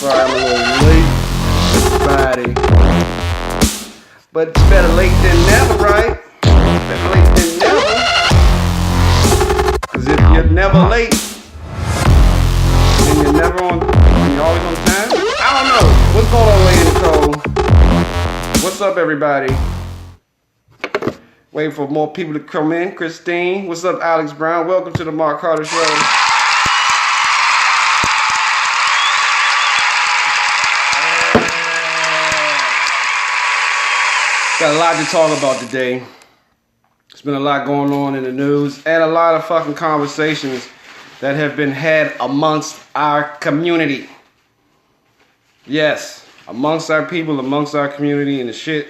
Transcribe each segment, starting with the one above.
Sorry, I'm a little late, everybody. But it's better late than never, right? Better late than never. Cause if you're never late, then you're never on. You're always on time. I don't know. What's going on, Lady Nicole? What's up, everybody? Waiting for more people to come in. Christine, what's up, Alex Brown? Welcome to the Mark Carter Show. Got a lot to talk about today. There's been a lot going on in the news and a lot of fucking conversations that have been had amongst our community. Yes, amongst our people, amongst our community and the shit.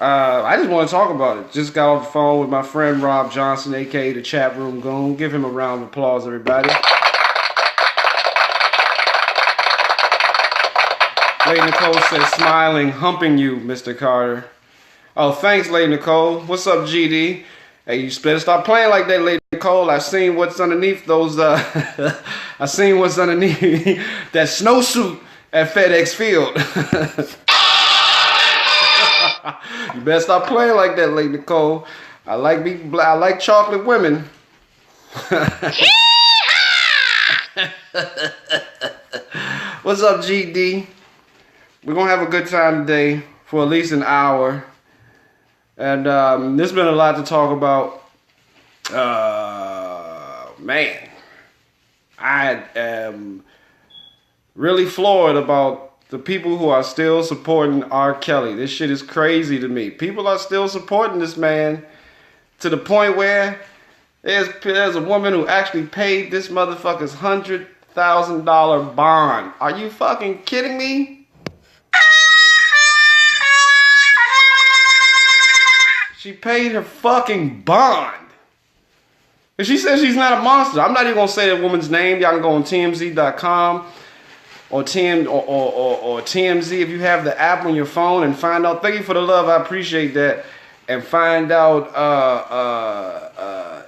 I just want to talk about it. Just got off the phone with my friend Rob Johnson, aka the Chat Room Goon. Give him a round of applause, everybody. Lady Nicole says, smiling, humping you, Mr. Carter. Oh, thanks, Lady Nicole. What's up, GD? Hey, you better stop playing like that, Lady Nicole. I seen what's underneath those, I seen what's underneath that snowsuit at FedEx Field. You better stop playing like that, Lady Nicole. I like chocolate women. What's up, GD? We're gonna have a good time today for at least an hour. And there's been a lot to talk about. Man, I am really floored about the people who are still supporting R. Kelly. This shit is crazy to me. People are still supporting this man to the point where there's a woman who actually paid this motherfucker's $100,000 bond. Are you fucking kidding me? She paid her fucking bond. And she says she's not a monster. I'm not even going to say that woman's name. Y'all can go on TMZ.com or TMZ if you have the app on your phone and find out. Thank you for the love. I appreciate that. And find out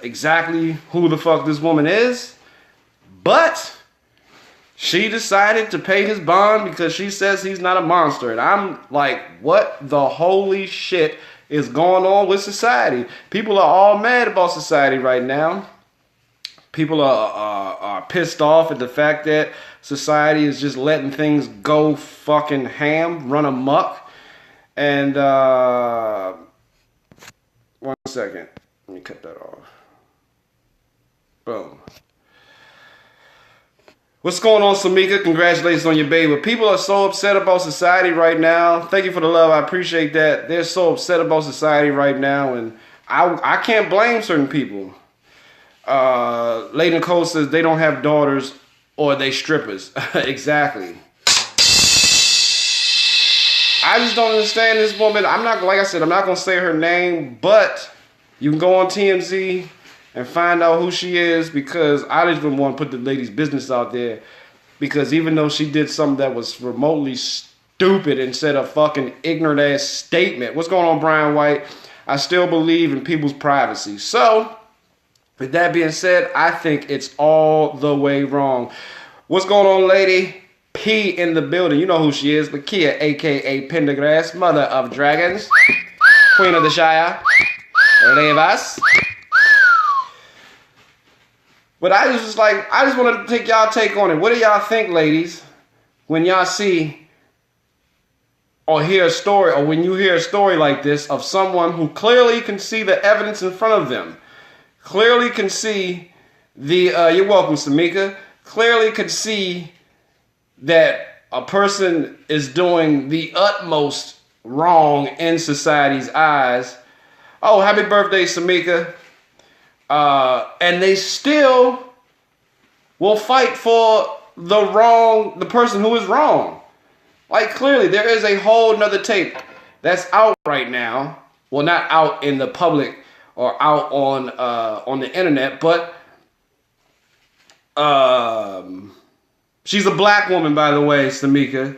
exactly who the fuck this woman is. But she decided to pay his bond because she says he's not a monster. And I'm like, what the holy shit is going on with society? People are all mad about society right now. People are pissed off at the fact that society is just letting things go fucking ham, run amok. And one second, let me cut that off. Boom. What's going on, Samika? Congratulations on your baby. People are so upset about society right now. Thank you for the love. I appreciate that. They're so upset about society right now, and I can't blame certain people. Lady Nicole says they don't have daughters or they strippers. Exactly. I just don't understand this woman. Like I said, I'm not going to say her name, but you can go on TMZ and find out who she is, because I just didn't want to put the lady's business out there, because even though she did something that was remotely stupid and said a fucking ignorant ass statement. What's going on, Brian White? I still believe in people's privacy. So, with that being said, I think it's all the way wrong. What's going on, Lady P in the building? You know who she is. Lakia, a.k.a. Pendergrass, mother of dragons, queen of the Shire, Levas. But I just want to take y'all take on it. What do y'all think, ladies, when y'all see or hear a story, or when you hear a story like this of someone who clearly can see the evidence in front of them, clearly can see you're welcome, Samika, clearly can see that a person is doing the utmost wrong in society's eyes. Oh, happy birthday, Samika. And they still will fight for the person who is wrong. Like, clearly, there is a whole nother tape that's out right now. Well, not out in the public or out on the internet, but she's a black woman, by the way, Samika.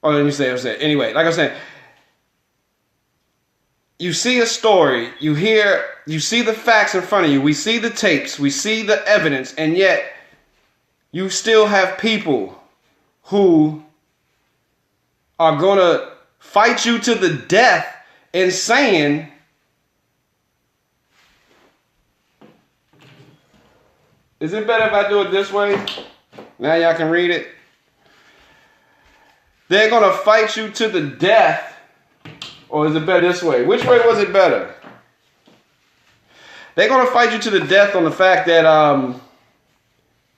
Let me say. Anyway, like I was saying, you see a story, you see the facts in front of you, we see the tapes, we see the evidence, and yet you still have people who are going to fight you to the death in saying, is it better if I do it this way? Now y'all can read it. They're going to fight you to the death. Or is it better this way? Which way was it better? They're going to fight you to the death on the fact that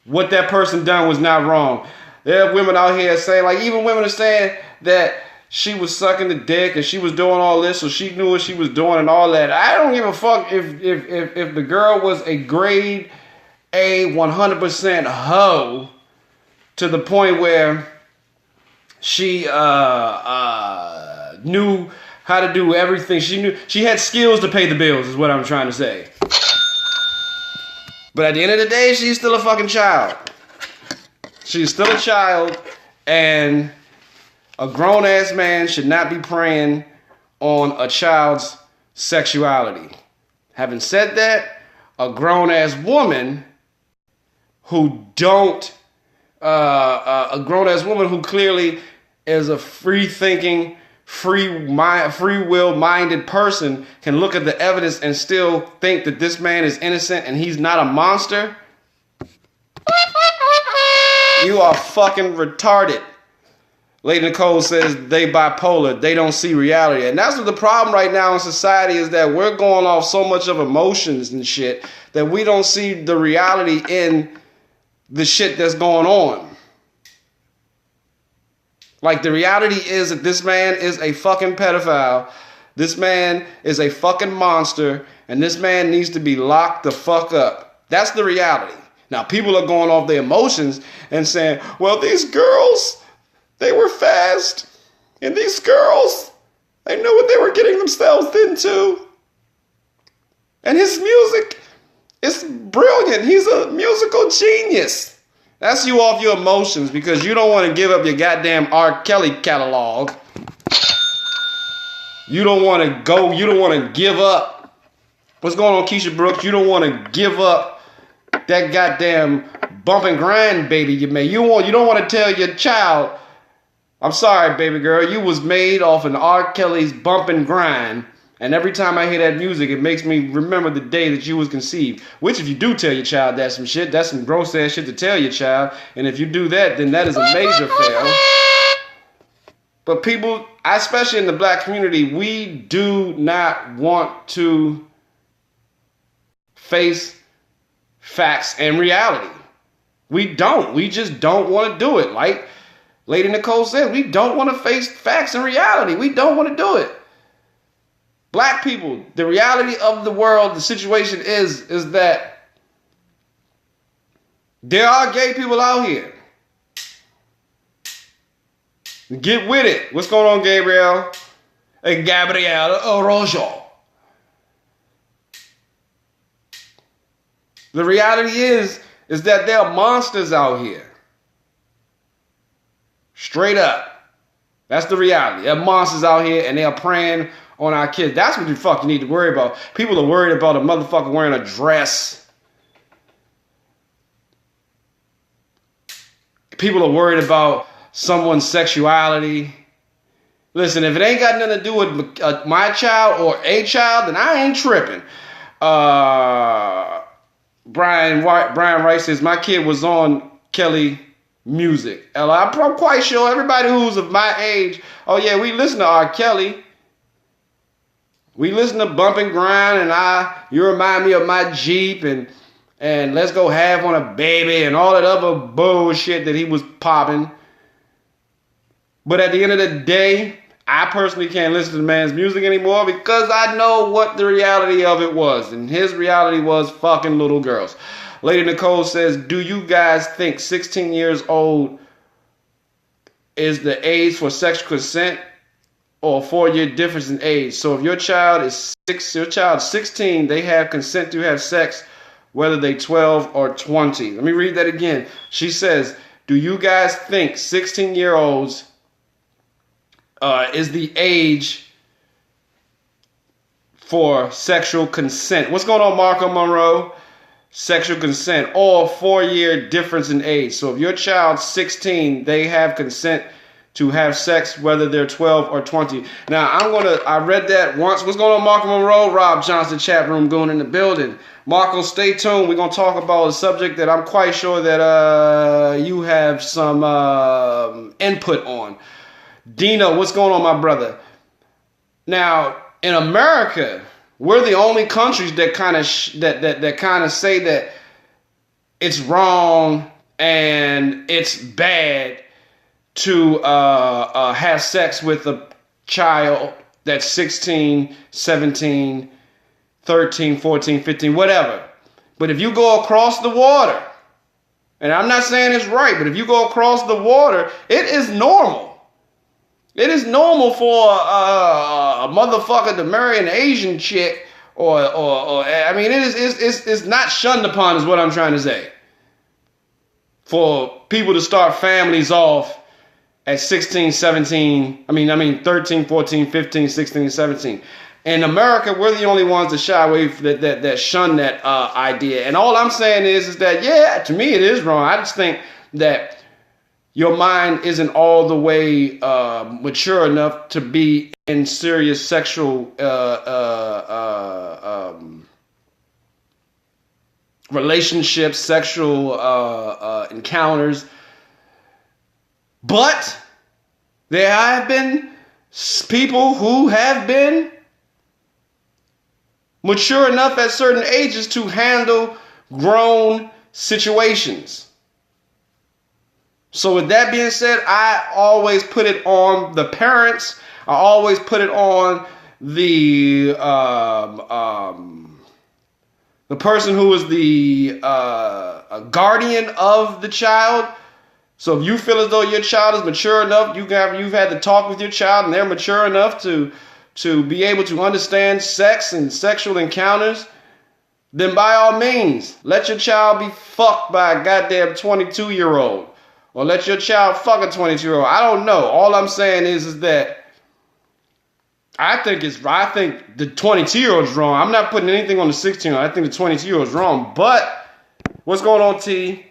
what that person done was not wrong. There are women out here saying, like, even women are saying that she was sucking the dick and she was doing all this, so she knew what she was doing and all that. I don't give a fuck if the girl was a grade A 100% hoe to the point where she knew how to do everything. She had skills to pay the bills, is what I'm trying to say. But at the end of the day, she's still a fucking child. She's still a child, and a grown-ass man should not be preying on a child's sexuality. Having said that, a grown-ass woman who a grown-ass woman who clearly is a free-thinking, free will-minded person can look at the evidence and still think that this man is innocent and he's not a monster. You are fucking retarded. Lady Nicole says they bipolar. They don't see reality. And that's what the problem right now in society is, that we're going off so much of emotions and shit that we don't see the reality in the shit that's going on. Like, the reality is that this man is a fucking pedophile. This man is a fucking monster. And this man needs to be locked the fuck up. That's the reality. Now, people are going off their emotions and saying, well, these girls, they were fast. And these girls, they knew what they were getting themselves into. And his music is brilliant. He's a musical genius. That's you off your emotions because you don't want to give up your goddamn R. Kelly catalog. You don't want to give up. What's going on, Keisha Brooks? You don't want to give up that goddamn bump and grind baby you made. You don't want to tell your child, I'm sorry, baby girl, you was made off an R. Kelly's bump and grind. And every time I hear that music, it makes me remember the day that you was conceived. Which, if you do tell your child that's some shit, that's some gross ass shit to tell your child. And if you do that, then that is a major fail. But people, especially in the black community, we do not want to face facts and reality. We don't. We just don't want to do it. Like Lady Nicole said, we don't want to face facts and reality. We don't want to do it. Black people, the reality of the world, the situation is that there are gay people out here. Get with it. What's going on, Gabriel? Hey, Gabriel Orojo. The reality is that there are monsters out here. Straight up. That's the reality. There are monsters out here and they are preying on our kids. That's what you need to worry about. People are worried about a motherfucker wearing a dress. People are worried about someone's sexuality. Listen, if it ain't got nothing to do with my child or a child, then I ain't tripping. Brian Rice says, my kid was on Kelly music. I'm quite sure everybody who's of my age, oh yeah, we listen to R. Kelly. We listen to Bump and Grind and you remind me of my Jeep and Let's Go Have on a Baby and all that other bullshit that he was popping. But at the end of the day, I personally can't listen to the man's music anymore because I know what the reality of it was. And his reality was fucking little girls. Lady Nicole says, do you guys think 16 years old is the age for sexual consent? Or 4-year difference in age. So if your child is 16, they have consent to have sex, whether they 12 or 20. Let me read that again. She says, do you guys think 16-year-olds is the age for sexual consent. What's going on, Marco Monroe? Sexual consent, or 4-year difference in age. So if your child's 16, they have consent to have sex, whether they're 12 or 20. Now, I read that once. What's going on, Marco Monroe? Rob Johnson, chat room going in the building. Marco, stay tuned. We're going to talk about a subject that I'm quite sure that you have some input on. Dino, what's going on, my brother? Now, in America, we're the only countries that kind of that kind of say that it's wrong and it's bad to have sex with a child that's 16, 17, 13, 14, 15, whatever. But if you go across the water, and I'm not saying it's right, but if you go across the water, it is normal. It is normal for a motherfucker to marry an Asian chick, or I mean, it's not shunned upon, is what I'm trying to say. For people to start families off at 16, 17, I mean 13, 14, 15, 16, 17. In America, we're the only ones that shy away that shun that idea. And all I'm saying is that, yeah, to me it is wrong. I just think that your mind isn't all the way mature enough to be in serious sexual relationships, sexual encounters. But there have been people who have been mature enough at certain ages to handle grown situations. So with that being said, I always put it on the parents. I always put it on the person who is the guardian of the child. So if you feel as though your child is mature enough, you've had to talk with your child and they're mature enough to be able to understand sex and sexual encounters, then by all means, let your child be fucked by a goddamn 22-year-old. Or let your child fuck a 22-year-old. I don't know. All I'm saying is that I think the 22-year-old is wrong. I'm not putting anything on the 16-year-old. I think the 22-year-old is wrong. But what's going on, T?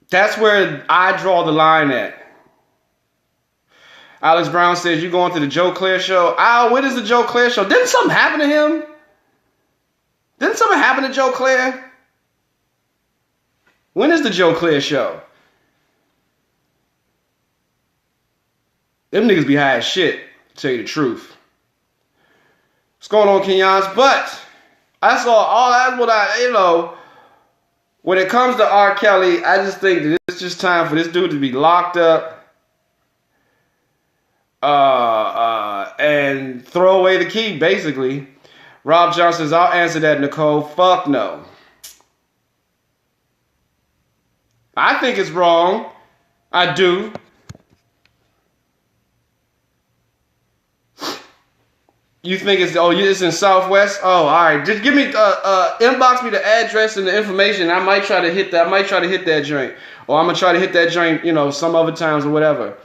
That's where I draw the line at. Alex Brown says, you going to the Joe Clair show? Al, when is the Joe Clair show? Didn't something happen to him? Didn't something happen to Joe Clair? When is the Joe Clair show? Them niggas be high as shit, to tell you the truth. What's going on, Kenyans? But I saw all that's what when it comes to R. Kelly, I just think that it's just time for this dude to be locked up and throw away the key, basically. Rob Johnson says, I'll answer that, Nicole. Fuck no. I think it's wrong. I do. You think it's in Southwest? Oh, all right. Just give me inbox me the address and the information. I might try to hit that. Joint, or I'm gonna try to hit that joint. Some other times or whatever.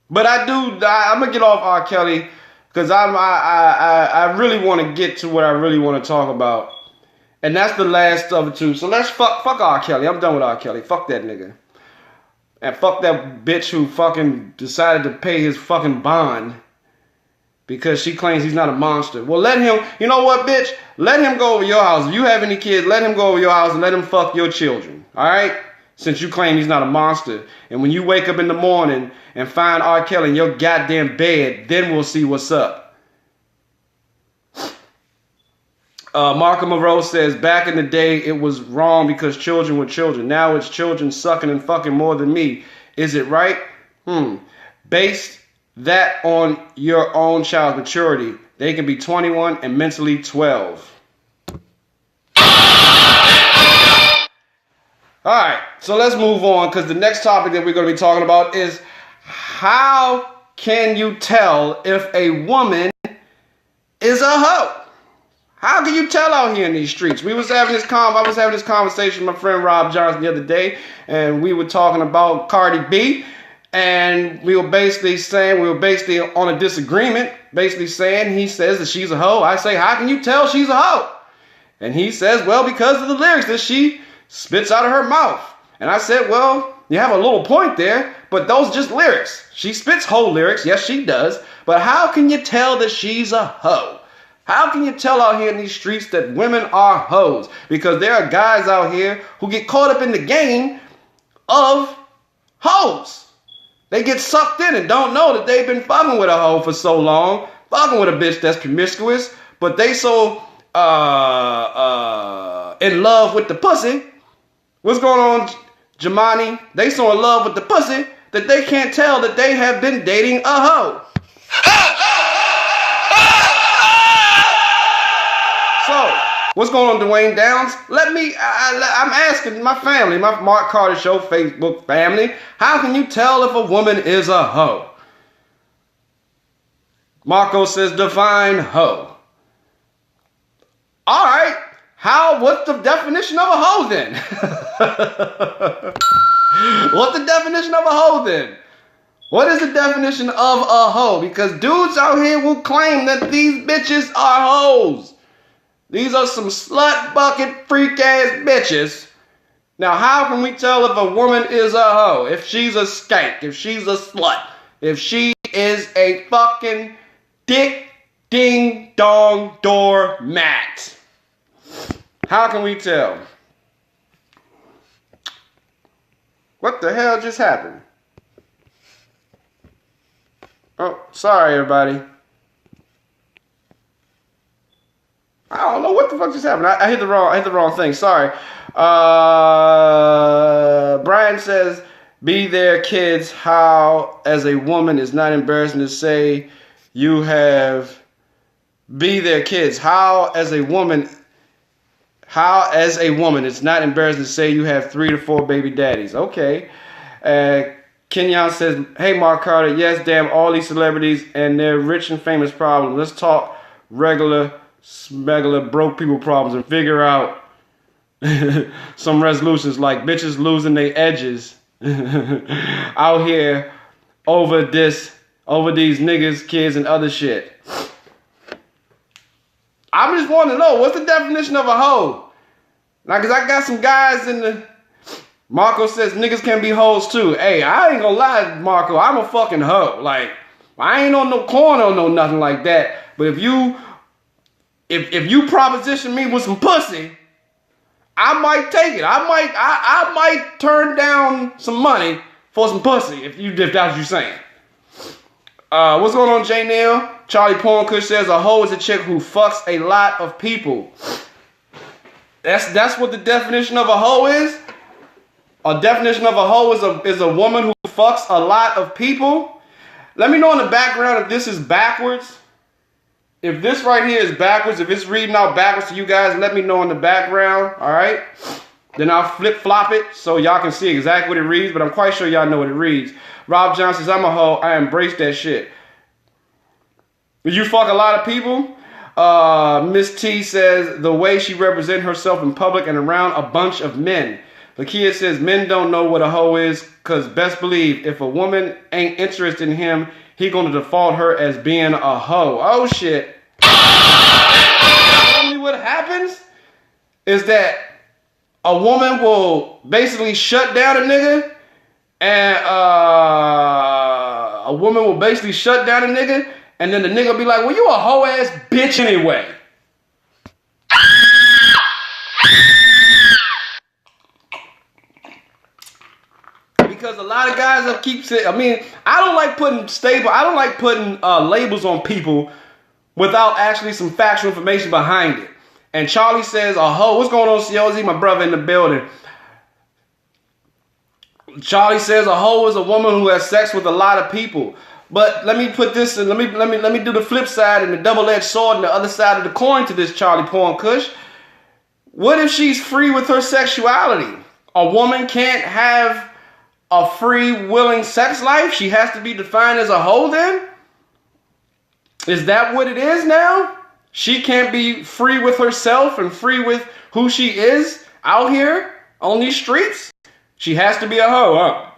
But I'm gonna get off R. Kelly. Because I really want to get to what I really want to talk about. And that's the last of the two. So let's fuck R. Kelly. I'm done with R. Kelly. Fuck that nigga. And fuck that bitch who fucking decided to pay his fucking bond because she claims he's not a monster. Well, let him, you know what, bitch? Let him go over your house. If you have any kids, let him go over your house and let him fuck your children. All right? Since you claim he's not a monster. And when you wake up in the morning and find R. Kelly in your goddamn bed, then we'll see what's up. Marco Monroe says, back in the day, it was wrong because children were children. Now it's children sucking and fucking more than me. Is it right? Based that on your own child's maturity. They can be 21 and mentally 12. All right, so let's move on because the next topic that we're going to be talking about is how can you tell if a woman is a hoe? How can you tell out here in these streets? I was having this conversation with my friend Rob Johnson the other day, and we were talking about Cardi B, and we were basically on a disagreement, basically saying he says that she's a hoe. I say, how can you tell she's a hoe? And he says, well, because of the lyrics that she spits out of her mouth. And I said, well, you have a little point there, but those are just lyrics. She spits hoe lyrics, yes she does, but how can you tell that she's a hoe? How can you tell out here in these streets that women are hoes? Because there are guys out here who get caught up in the game of hoes. They get sucked in and don't know that they've been fucking with a hoe for so long, fucking with a bitch that's promiscuous, but they so in love with the pussy. What's going on, Jamani? They so in love with the pussy that they can't tell that they have been dating a hoe. So, what's going on, Dwayne Downs? I'm asking my family, my Mark Carter Show Facebook family, how can you tell if a woman is a hoe? Marco says, define hoe. All right, what's the definition of a hoe then? What's the definition of a hoe then? What is the definition of a hoe? Because dudes out here will claim that these bitches are hoes. These are some slut bucket freak ass bitches. Now, how can we tell if a woman is a hoe? If she's a skank, if she's a slut, if she is a fucking dick ding dong door mat? How can we tell? What the hell just happened? Oh, sorry everybody. I don't know what the fuck just happened. I hit the wrong thing. Sorry. Brian says, be there, kids. How, as a woman, is not embarrassing to say you have. Be there, kids. How, as a woman, it's not embarrassing to say you have 3 to 4 baby daddies. Okay. Kenyon says, hey, Mark Carter. Yes, damn, all these celebrities and their rich and famous problems. Let's talk regular broke people problems and figure out some resolutions like bitches losing their edges out here over these niggas, kids, and other shit. I just want to know, what's the definition of a hoe? Now, because I got some guys in the... Marco says niggas can be hoes too. Hey, I ain't gonna lie, Marco, I'm a fucking hoe. Like, I ain't on no corner or no nothing like that. But if you proposition me with some pussy, I might take it. I might turn down some money for some pussy if that's what you're saying. What's going on, J Neil? Charlie Pornkush says a hoe is a chick who fucks a lot of people. That's what the definition of a hoe is. A definition of a hoe is a woman who fucks a lot of people. Let me know in the background if this is backwards. If this right here is backwards, if it's reading out backwards to you guys, let me know in the background, all right? Then I'll flip-flop it so y'all can see exactly what it reads, but I'm quite sure y'all know what it reads. Rob Johnson says, I'm a hoe. I embrace that shit. Did you fuck a lot of people? Miss T says, the way she represents herself in public and around a bunch of men. Lakia says, men don't know what a hoe is, because best believe if a woman ain't interested in him, he gonna default her as being a hoe. Oh shit. Tell me what happens is that a woman will basically shut down a nigga, and and then the nigga will be like, well, you a hoe ass bitch anyway. Because a lot of guys keep saying, I don't like putting labels on people without actually some factual information behind it. And Charlie says, a hoe. What's going on, COZ? My brother in the building. Charlie says a hoe is a woman who has sex with a lot of people. But let me put this in, let me do the flip side and the double-edged sword and the other side of the coin to this Charlie Pornkush. What if she's free with her sexuality? A woman can't have a free, willing sex life? She has to be defined as a hoe then? Is that what it is now? She can't be free with herself and free with who she is out here on these streets. She has to be a hoe, huh?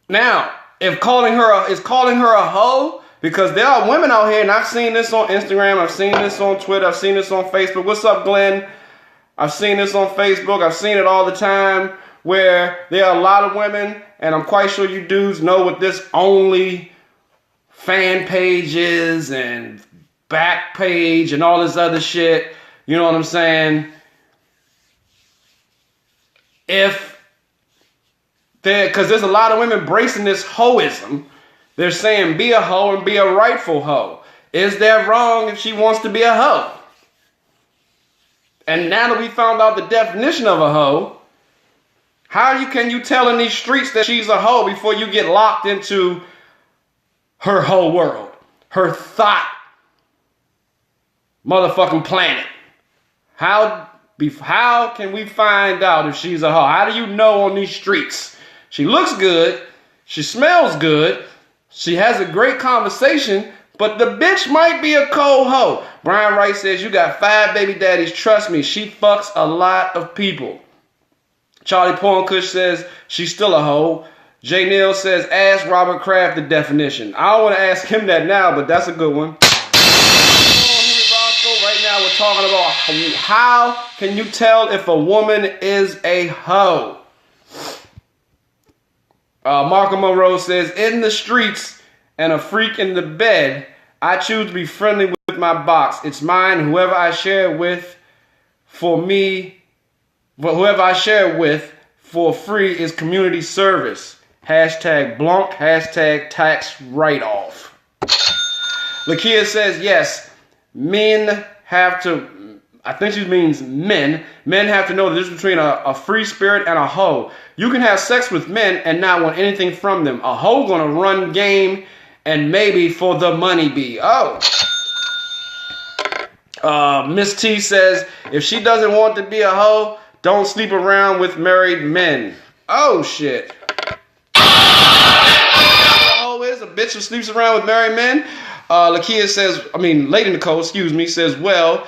Now, if calling her a hoe, because there are women out here, and I've seen this on Instagram, I've seen this on Twitter, I've seen this on Facebook. What's up, Glenn? I've seen this on Facebook. I've seen it all the time, where there are a lot of women, and I'm quite sure you dudes know what this only fan page is and back page and all this other shit. You know what I'm saying? Because there's a lot of women embracing this hoism. They're saying be a hoe and be a rightful hoe. Is that wrong if she wants to be a hoe? And now that we found out the definition of a hoe, can you tell in these streets that she's a hoe before you get locked into her whole world, her thought motherfucking planet? How can we find out if she's a hoe? How do you know on these streets? She looks good. She smells good. She has a great conversation, but the bitch might be a cold hoe. Brian Wright says, you got 5 baby daddies. Trust me, she fucks a lot of people. Charlie Porncush says, she's still a hoe. J. Neal says, ask Robert Kraft the definition. I don't want to ask him that now, but that's a good one. Right now we're talking about how can you tell if a woman is a hoe. Marco Monroe says, in the streets and a freak in the bed, I choose to be friendly with my box. It's mine. Whoever I share it with for free is community service. Hashtag Blanc, hashtag tax write-off. Lakia says, yes, men have to, I think she means men have to know the difference between a free spirit and a hoe. You can have sex with men and not want anything from them. A hoe gonna run game and maybe for the money be. Oh. Miss T says, if she doesn't want to be a hoe, don't sleep around with married men. Oh shit. A hoe is a bitch who sleeps around with married men. Lady Nicole, says, well,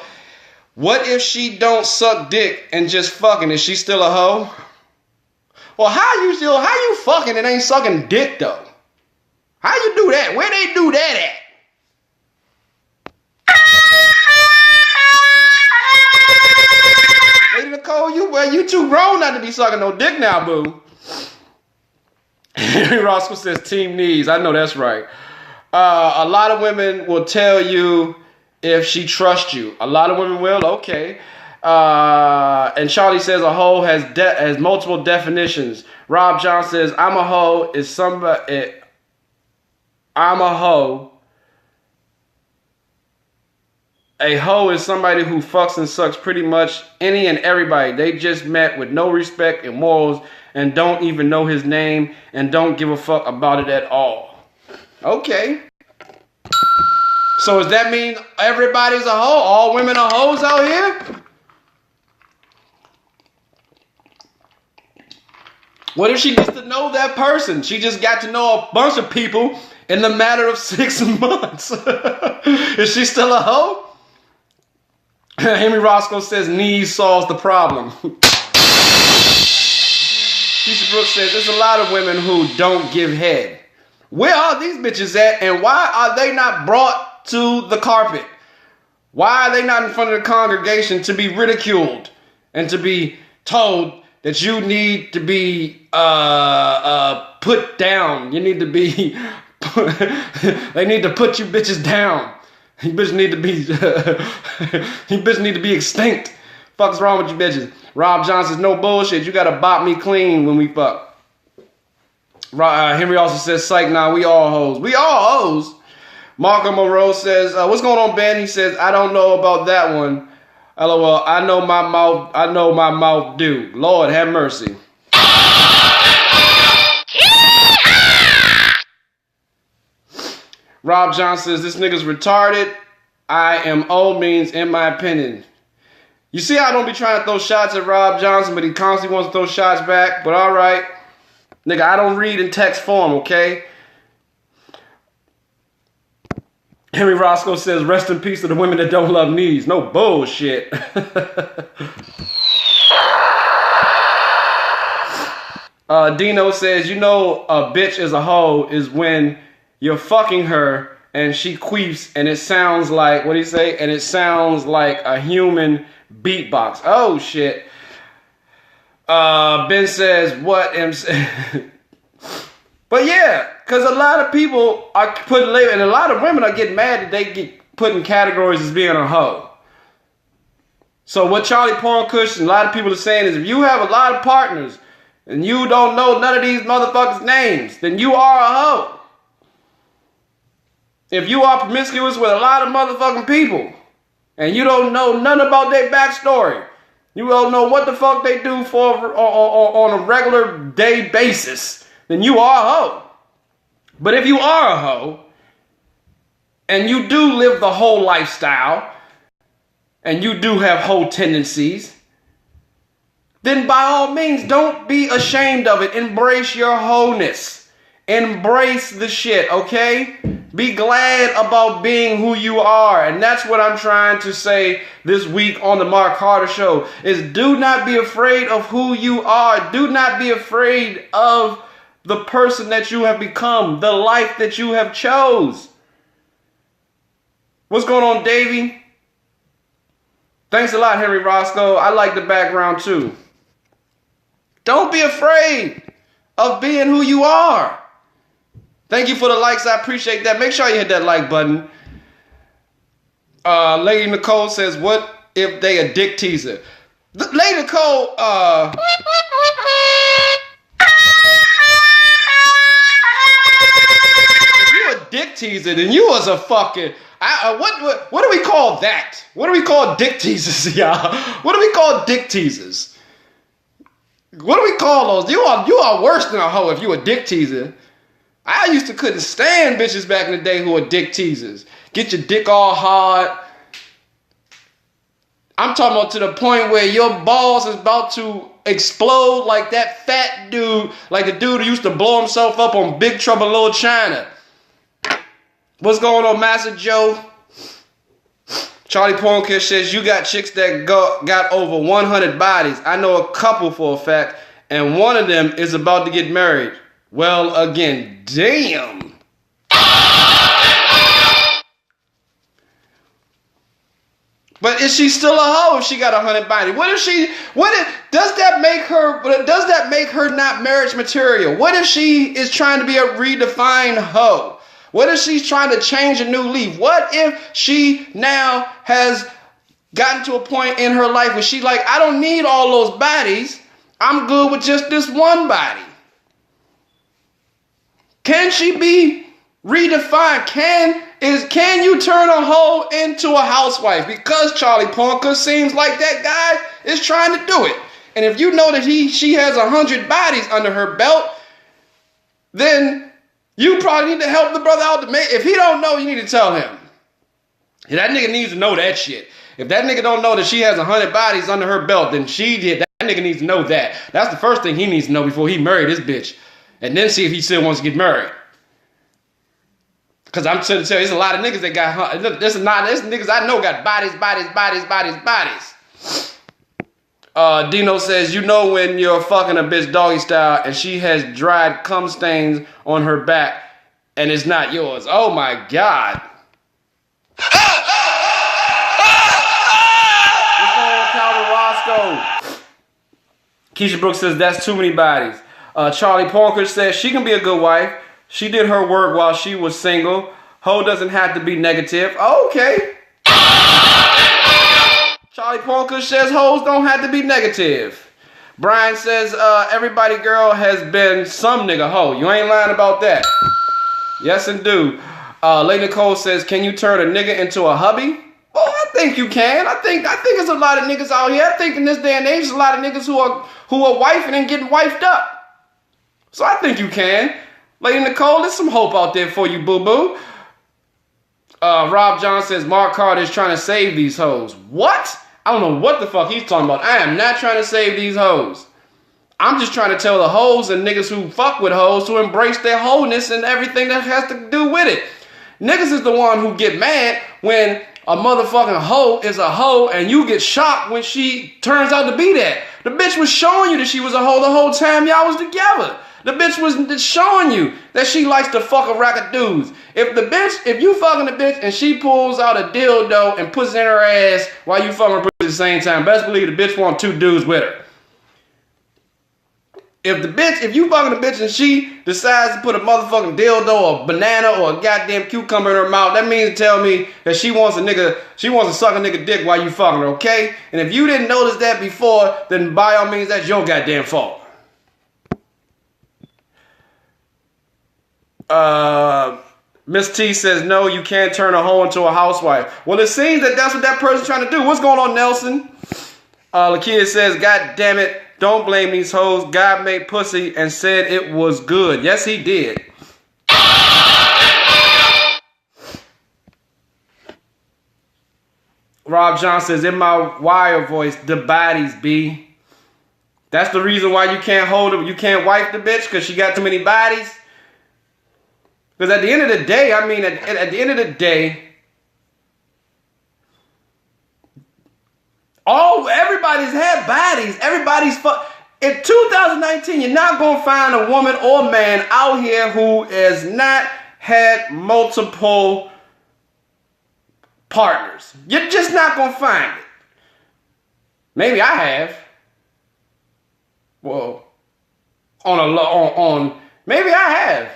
what if she don't suck dick and just fucking? Is she still a hoe? Well, how you fucking and ain't sucking dick though? How you do that? Where they do that at? Lady Nicole, you too grown not to be sucking no dick now, boo. Henry Roscoe says, team knees. I know that's right. A lot of women will tell you if she trusts you. A lot of women will, okay. And Charlie says a hoe has multiple definitions. Rob John says, I'm a hoe is somebody. I'm a hoe. A hoe is somebody who fucks and sucks pretty much any and everybody they just met with no respect and morals and don't even know his name and don't give a fuck about it at all. Okay. So does that mean everybody's a hoe? All women are hoes out here? What if she gets to know that person? She just got to know a bunch of people in the matter of 6 months. Is she still a hoe? Henry Roscoe says knees solves the problem. Keisha Brooks says there's a lot of women who don't give head. Where are these bitches at, and why are they not brought to the carpet? Why are they not in front of the congregation to be ridiculed and to be told that you need to be put down? You need to be, they need to put you bitches down. You bitches need to be, you bitches need to be extinct. Fuck's wrong with you bitches? Rob Johnson's no bullshit. You gotta bop me clean when we fuck. Henry also says, psych, nah, we all hoes. We all hoes. Marco Moreau says, what's going on, Ben? He says, I don't know about that one. LOL, I know my mouth do. Lord have mercy. Rob Johnson says, this nigga's retarded. I am old means, in my opinion. You see how I don't be trying to throw shots at Rob Johnson, but he constantly wants to throw shots back. But all right. Nigga, I don't read in text form, okay? Henry Roscoe says, rest in peace to the women that don't love knees. No bullshit. Dino says, you know a bitch is a hoe is when you're fucking her and she queefs and it sounds like, what do you say? And it sounds like a human beatbox. Oh, shit. Ben says, what am But yeah, because a lot of people are putting label, and a lot of women are getting mad that they get put in categories as being a hoe. So what Charlie Pornkush and a lot of people are saying is, if you have a lot of partners and you don't know none of these motherfuckers' names, then you are a hoe. If you are promiscuous with a lot of motherfucking people and you don't know none about their backstory, you don't know what the fuck they do for on a regular day basis, then you are a hoe. But if you are a hoe and you do live the whole lifestyle and you do have hoe tendencies, then by all means, don't be ashamed of it. Embrace your wholeness. Embrace the shit, okay? Be glad about being who you are. And that's what I'm trying to say this week on the Mark Carter Show, is do not be afraid of who you are. Do not be afraid of the person that you have become, the life that you have chose. What's going on, Davey? Thanks a lot, Henry Roscoe. I like the background too. Don't be afraid of being who you are. Thank you for the likes. I appreciate that. Make sure you hit that like button. Lady Nicole says, what if they a dick teaser? Lady Nicole, if you a dick teaser, then you was a fucking... what do we call that? What do we call dick teasers, y'all? What do we call dick teasers? What do we call those? You are worse than a hoe if you a dick teaser. I used to couldn't stand bitches back in the day who were dick teasers. Get your dick all hard. I'm talking about to the point where your balls is about to explode like that fat dude, like the dude who used to blow himself up on Big Trouble in Little China. What's going on, Master Joe? Charlie Pornkush says, you got chicks that got over 100 bodies. I know a couple for a fact, and one of them is about to get married. Well, again, damn. But is she still a hoe if she got 100 bodies? Does that make her not marriage material? What if she is trying to be a redefined hoe? What if she's trying to change a new leaf? What if she now has gotten to a point in her life where she's like, I don't need all those bodies. I'm good with just this one body. Can she be redefined? Can you turn a hoe into a housewife? Because Charlie Pornkush seems like that guy is trying to do it. And if you know that she has 100 bodies under her belt, then you probably need to help the brother out. If he don't know, you need to tell him. That nigga needs to know that shit. If that nigga don't know that she has 100 bodies under her belt, then she did. That nigga needs to know that. That's the first thing he needs to know before he marry this bitch. And then see if he still wants to get married. Because I'm trying to tell you, there's a lot of niggas that got... There's niggas I know got bodies. Dino says, you know when you're fucking a bitch doggy style and she has dried cum stains on her back and it's not yours. Oh my God. What's going on, Calvin Roscoe? Keisha Brooks says, that's too many bodies. Charlie Pornkush says, she can be a good wife. She did her work while she was single. Hoe doesn't have to be negative. Okay. Charlie Pornkush says hoes don't have to be negative. Brian says everybody girl has been some nigga hoe. You ain't lying about that. Yes and do. Lady Nicole says, can you turn a nigga into a hubby? Well, I think you can. I think there's a lot of niggas out here. I think in this day and age, there's a lot of niggas who are wifing and getting wifed up. So I think you can. Lady Nicole, there's some hope out there for you, boo-boo. Rob John says, Mark Carter is trying to save these hoes. What? I don't know what the fuck he's talking about. I am not trying to save these hoes. I'm just trying to tell the hoes and niggas who fuck with hoes to embrace their wholeness and everything that has to do with it. Niggas is the one who get mad when a motherfucking hoe is a hoe and you get shocked when she turns out to be that. The bitch was showing you that she was a hoe the whole time y'all was together. The bitch was showing you that she likes to fuck a rack of dudes. If you fucking a bitch and she pulls out a dildo and puts it in her ass while you fucking her pussy at the same time, best believe the bitch want 2 dudes with her. If you fucking a bitch and she decides to put a motherfucking dildo or a banana or a goddamn cucumber in her mouth, that means to tell me that she wants to suck a nigga dick while you fucking her, okay? And if you didn't notice that before, then by all means, that's your goddamn fault. Miss T says, no, you can't turn a hoe into a housewife. Well, it seems that that's what that person's trying to do. What's going on, Nelson? Lakia says, God damn it, don't blame these hoes. God made pussy and said it was good. Yes, he did. Rob John says, in my wire voice, the bodies be. That's the reason why you can't hold her. You can't wife the bitch because she got too many bodies. Because at the end of the day, I mean, at the end of the day, everybody's had bodies. In 2019, you're not going to find a woman or man out here who has not had multiple partners. You're just not going to find it. Maybe I have. Well, maybe I have.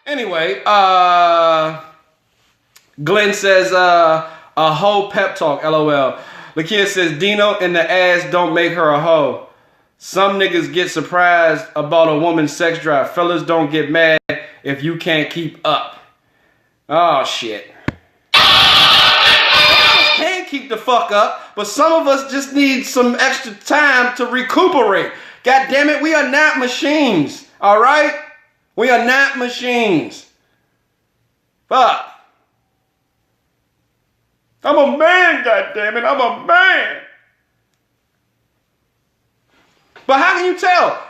Anyway, Glenn says, a hoe pep talk, LOL. Lakia says, Dino in the ass don't make her a hoe. Some niggas get surprised about a woman's sex drive. Fellas don't get mad if you can't keep up. Oh, shit. Some of us can keep the fuck up, but some of us just need some extra time to recuperate. God damn it, we are not machines, all right? We are not machines. Fuck. I'm a man, goddammit. I'm a man. But how can you tell?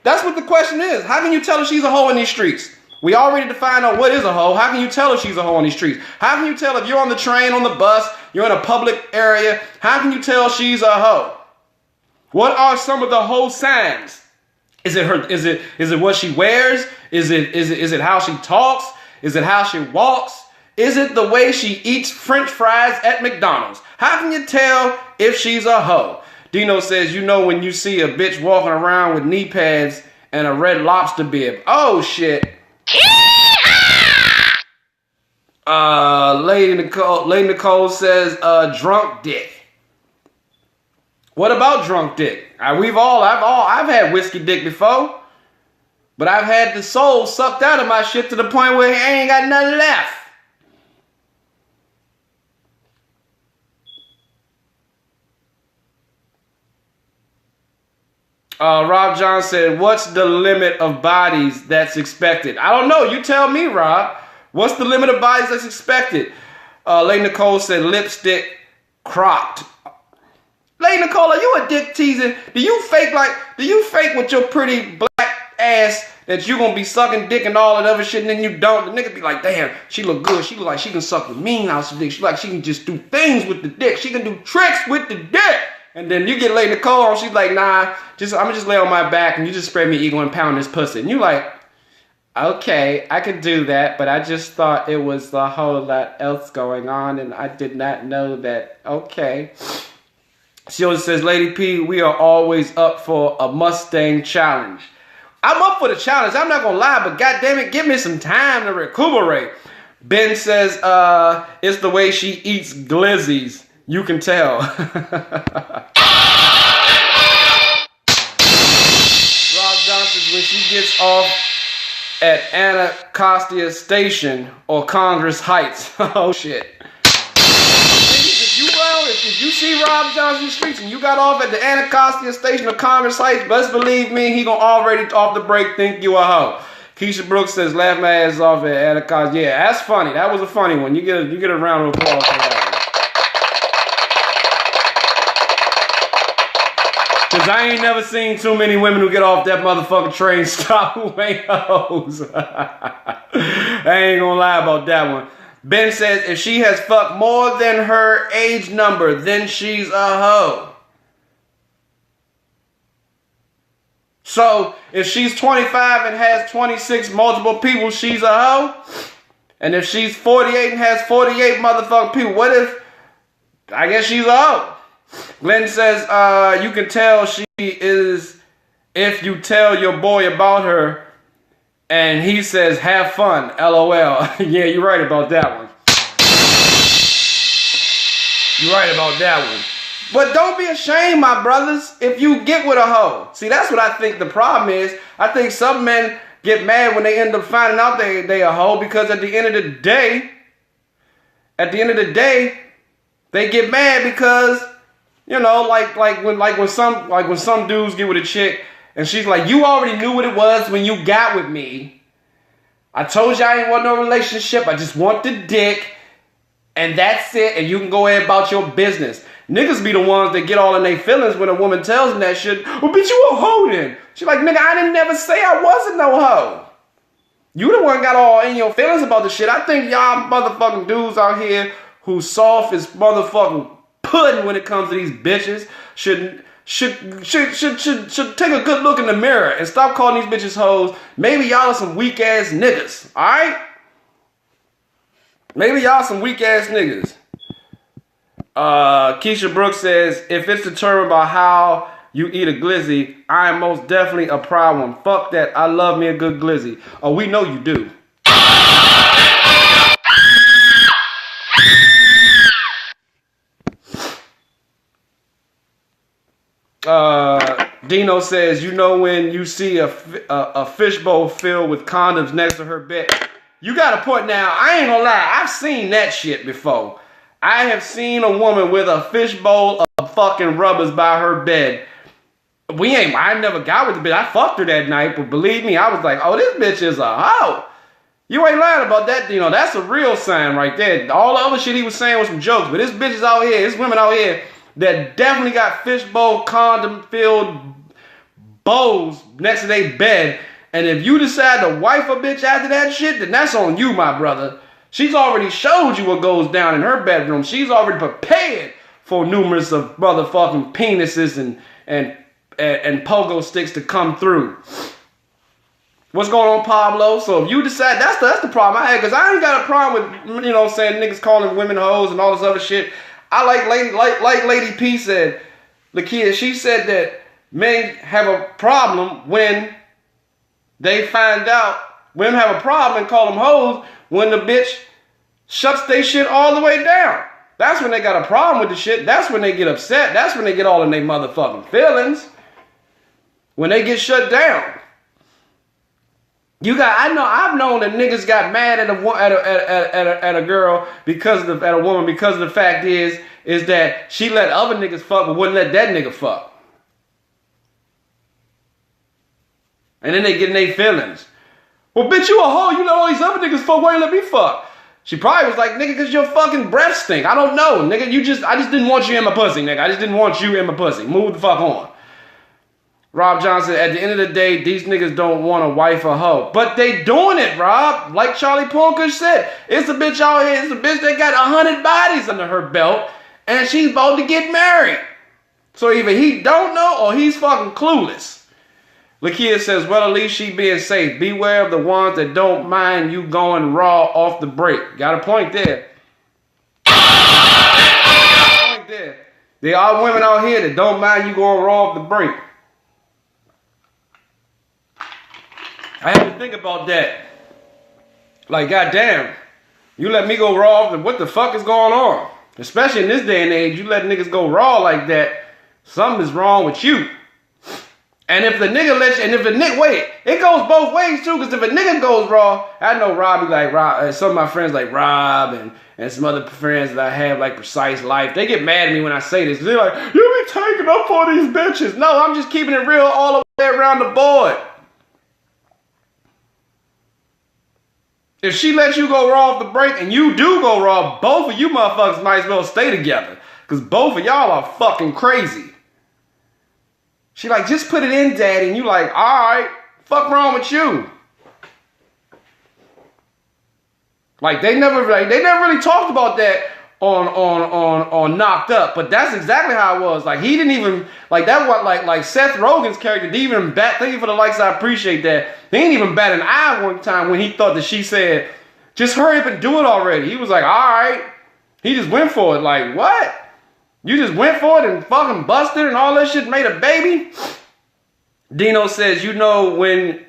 That's what the question is. How can you tell if she's a hoe in these streets? We already defined out what is a hoe. How can you tell if she's a hoe in these streets? How can you tell if you're on the train, on the bus, you're in a public area? How can you tell she's a hoe? What are some of the hoe signs? Is it what she wears? Is it how she talks? Is it how she walks? Is it the way she eats French fries at McDonald's? How can you tell if she's a hoe? Dino says, you know when you see a bitch walking around with knee pads and a Red Lobster bib. Oh shit. Lady Nicole says, drunk dick. What about drunk dick? I've had whiskey dick before, but I've had the soul sucked out of my shit to the point where I ain't got nothing left. Rob John said, what's the limit of bodies that's expected? I don't know. You tell me, Rob. What's the limit of bodies that's expected? Lady Nicole said, lipstick cropped. Lady Nicole, are you a dick teaser? Do you fake with your pretty black ass that you gonna be sucking dick and all that other shit and then you don't? The nigga be like, damn, she look good. She look like she can suck the mean out of dick. She like she can just do things with the dick. She can do tricks with the dick. And then you get Lady Nicole on, she's like, nah, I'm gonna just lay on my back and you just spray me eagle and pound this pussy. And you like, okay, I could do that, but I just thought it was a whole lot else going on and I did not know that. Okay. She always says, Lady P, we are always up for a Mustang challenge. I'm up for the challenge. I'm not gonna lie, but goddammit, give me some time to recuperate. Ben says, it's the way she eats glizzies. You can tell. Rob Johnson, when she gets off at Anacostia Station or Congress Heights. Oh shit. If you see Rob Johnson streets and you got off at the Anacostia Station or Congress Heights, best believe me, he gonna already off the break think you a hoe. Keisha Brooks says, laugh my ass off at Anacostia. Yeah, that's funny. That was a funny one. You get a round of applause for that one. Cause I ain't never seen too many women who get off that motherfucking train stop who ain't hoes. I ain't gonna lie about that one. Ben says if she has fucked more than her age number, then she's a hoe. So if she's 25 and has 26 multiple people, she's a hoe. And if she's 48 and has 48 motherfucking people, what if, I guess she's a hoe. Glenn says, you can tell she is if you tell your boy about her and he says, have fun, LOL. Yeah, you're right about that one. You're right about that one. But don't be ashamed, my brothers, if you get with a hoe. See, that's what I think the problem is. I think some men get mad when they end up finding out they a hoe because at the end of the day, they get mad because, you know, like when some dudes get with a chick and she's like, you already knew what it was when you got with me. I told you I didn't want no relationship. I just want the dick. And that's it. And you can go ahead about your business. Niggas be the ones that get all in their feelings when a woman tells them that shit. Well, bitch, you a hoe then. She like, nigga, I didn't never say I wasn't no hoe. You the one got all in your feelings about the shit. I think y'all motherfucking dudes out here who soft as motherfucking pudding when it comes to these bitches should take a good look in the mirror and stop calling these bitches hoes. Maybe y'all are some weak ass niggas. Alright? Maybe y'all some weak ass niggas. Keisha Brooks says, if it's determined by how you eat a glizzy, I am most definitely a problem. Fuck that. I love me a good glizzy. Oh, we know you do. Dino says, you know when you see a fishbowl filled with condoms next to her bed. You got a point now. I ain't gonna lie. I've seen that shit before. I have seen a woman with a fishbowl of fucking rubbers by her bed. I never got with the bitch. I fucked her that night, but believe me, I was like, oh, this bitch is a hoe. You ain't lying about that, Dino. That's a real sign right there. All the other shit he was saying was some jokes, but this bitch is out here, this women out here that definitely got fishbowl condom-filled bowls next to their bed. And if you decide to wife a bitch after that shit, then that's on you, my brother. She's already showed you what goes down in her bedroom. She's already prepared for numerous of motherfucking penises and pogo sticks to come through. What's going on, Pablo? So if you decide, that's the problem I had, because I ain't got a problem with, you know, saying niggas calling women hoes and all this other shit. I like Lady P said, Lakia, she said that men have a problem when they find out, women have a problem and call them hoes when the bitch shuts they shit all the way down. That's when they got a problem with the shit. That's when they get upset. That's when they get all in their motherfucking feelings. When they get shut down. I've known that niggas got mad at a girl because of a woman because of the fact is that she let other niggas fuck but wouldn't let that nigga fuck. And then they get in their feelings. Well, bitch, you a hoe. You let all these other niggas fuck. Why you let me fuck? She probably was like, nigga, because your fucking breath stink. I don't know, nigga. I just didn't want you in my pussy, nigga. I just didn't want you in my pussy. Move the fuck on. Rob Johnson, at the end of the day, these niggas don't want a wife or hoe. But they doing it, Rob. Like Charlie Punker said. It's a bitch out here. It's a bitch that got 100 bodies under her belt. And she's about to get married. So either he don't know or he's fucking clueless. Lakia says, well, at least she being safe. Beware of the ones that don't mind you going raw off the break. Got a point there. There are women out here that don't mind you going raw off the break. I had to think about that. Like, goddamn, you let me go raw off the, what the fuck is going on? Especially in this day and age, you let niggas go raw like that, something is wrong with you. And if the nigga lets you, and if the nigga, wait, it goes both ways too, because if a nigga goes raw, I know Rob be like, Rob, some of my friends like Rob and some other friends that I have like Precise Life, they get mad at me when I say this. They're like, you be taking up for these bitches. No, I'm just keeping it real all the way around the board. If she lets you go raw off the break and you do go raw, both of you motherfuckers might as well stay together. Because both of y'all are fucking crazy. She like, just put it in, daddy. And you like, all right, fuck wrong with you? Like they never really talked about that on Knocked Up, but that's exactly how it was. Like he didn't even like that. What like Seth Rogen's character didn't even bat. Thank you for the likes. I appreciate that. They didn't even bat an eye one time when he thought that she said, "Just hurry up and do it already." He was like, "All right." He just went for it. Like what? You just went for it and fucking busted and all that shit, made a baby? Dino says, you know when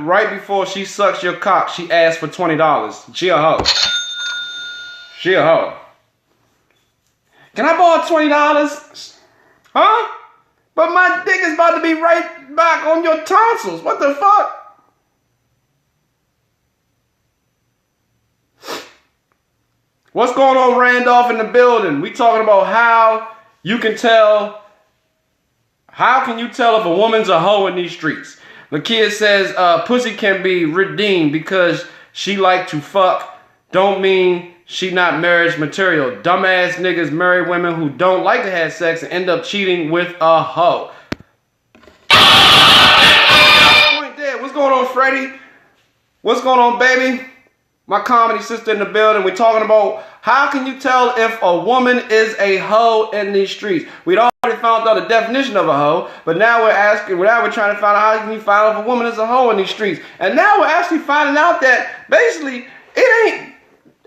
right before she sucks your cock, she asks for $20. She a hoe. She a hoe. Can I borrow $20? Huh? But my dick is about to be right back on your tonsils. What the fuck? What's going on, Randolph, in the building? We talking about how you can tell. How can you tell if a woman's a hoe in these streets? The kid says, pussy can be redeemed because she like to fuck. Don't mean she not marriage material. Dumbass niggas marry women who don't like to have sex and end up cheating with a hoe. Point there. What's going on, Freddie? What's going on, baby? My comedy sister in the building. We're talking about how can you tell if a woman is a hoe in these streets? We'd already found out the definition of a hoe, but now we're trying to find out how can you find out if a woman is a hoe in these streets. And now we're actually finding out that basically it ain't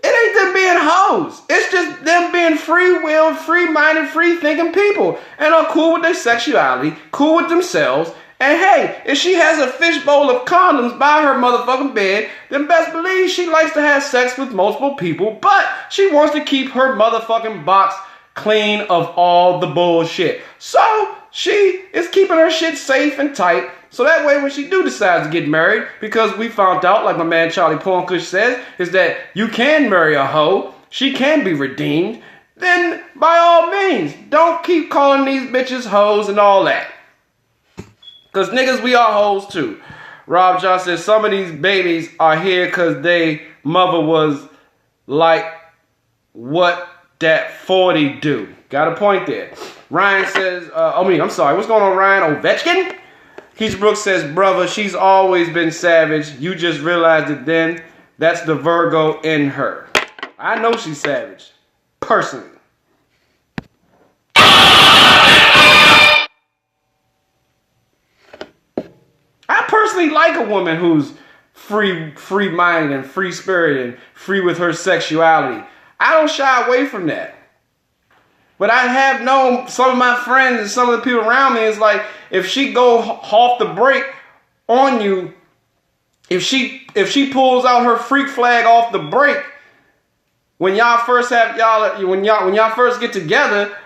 them being hoes. It's just them being free-willed, free-minded, free-thinking people and are cool with their sexuality, cool with themselves. And hey, if she has a fishbowl of condoms by her motherfucking bed, then best believe she likes to have sex with multiple people, but she wants to keep her motherfucking box clean of all the bullshit. So she is keeping her shit safe and tight. So that way when she do decide to get married, because we found out, like my man Charlie Porncush says, is that you can marry a hoe, she can be redeemed, then by all means, don't keep calling these bitches hoes and all that. Because niggas, we are hoes too. Rob John says, some of these babies are here because they mother was like what that 40 do. Got a point there. Ryan says, I'm sorry. What's going on, Ryan? Ovechkin? Keisha Brooks says, brother, she's always been savage. You just realized it then. That's the Virgo in her. I know she's savage. Personally. I personally like a woman who's free-minded and free-spirited and free with her sexuality. I don't shy away from that. But I have known some of my friends and some of the people around me is like, if she go off the break on you, if she pulls out her freak flag off the break, when y'all first get together,